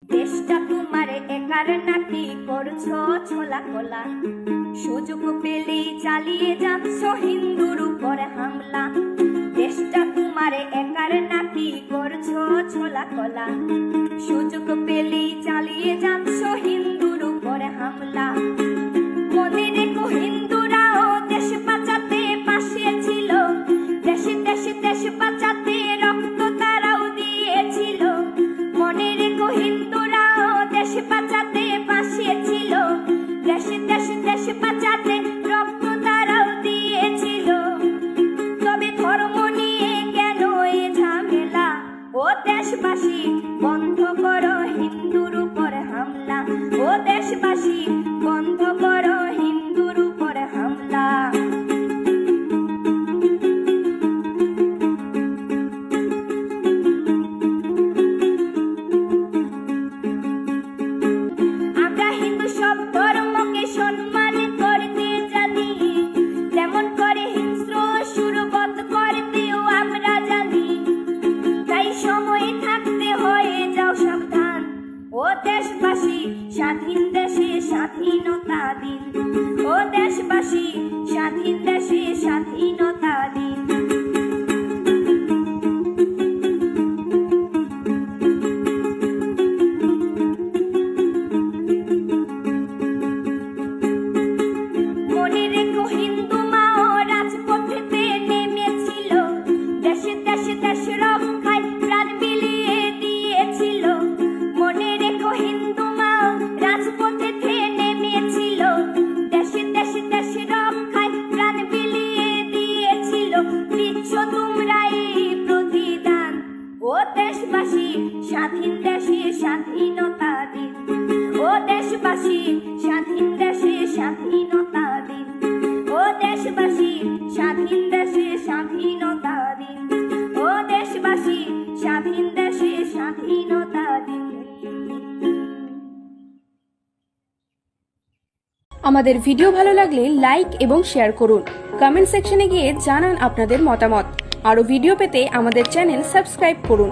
দেশটা তোমারে একার নাকি করছো ছোলা কোলা, সুযোগ পেলেই চালিয়ে যাচ্ছ হিন্দুর উপরে হামলা। দেশটা তোমারে একার নাকি করছো ছোলা কোলা, সুযোগ পেলেই চালিয়ে যাচ্ছ হিন্দুর উপরে হামলা। মনে রেখো হিন্দুরাও দেশ বাঁচাতে পাশে ছিল, দেশে দেশে দেশ বাঁচাতে রক্ত তারাও দিয়েছিল। মনে রেখো হিন্দুরাও দেশ বাঁচাতে পাশে ছিল, দেশে দেশে দেশ বাঁচাতে রক্ত তারাও দিয়েছিল। তবে ধর্ম নিয়ে কেন এ ঝামেলা? ও দেশবাসী বন্ধ করো হিন্দুর উপর হামলা, ও দেশবাসী বন্ধ করো হিন্দুর উপর হামলা। আমরা হিন্দু সব ধর্মকে সম্মান করতে জানি, যেমন করে হিংস্র সুরবত করতেও আমরা জানি। তাই সময় থাকতে হয়ে যাও সাবধান, ও দেশবাসী স্বাধীন দেশে স্বাধীনতা দিন, ও দেশবাসী স্বাধীন দেশে স্বাধীনতা দিন। মনে রেখো হিন্দু মাও রাজপথেতে নেমেছিল, দেশে দেশে দেশ রক্ষায় প্রাণ বিলিয়ে দিয়েছিল। মনে রেখো হিন্দু মাও রাজপথেতে নেমেছিল, দেশে দেশে দেশ রক্ষায় প্রাণ বিলিয়ে দিয়েছিল। দিচ্ছ তোমরা এই প্রতিদান, ও দেশবাসী স্বাধীন দেশে স্বাধীনতা দিন, ও দেশবাসী স্বাধীন দেশে স্বাধীনতা দিন, ও দেশবাসী স্বাধীন দেশে স্বাধীনতা দিন, ও দেশবাসী স্বাধীন দেশে স্বাধীনতা দিন। আমাদের ভিডিও ভালো লাগলে লাইক এবং শেয়ার করুন। কমেন্ট সেকশনে গিয়ে জানান আপনাদের মতামত। আরো ভিডিও পেতে আমাদের চ্যানেল সাবস্ক্রাইব করুন।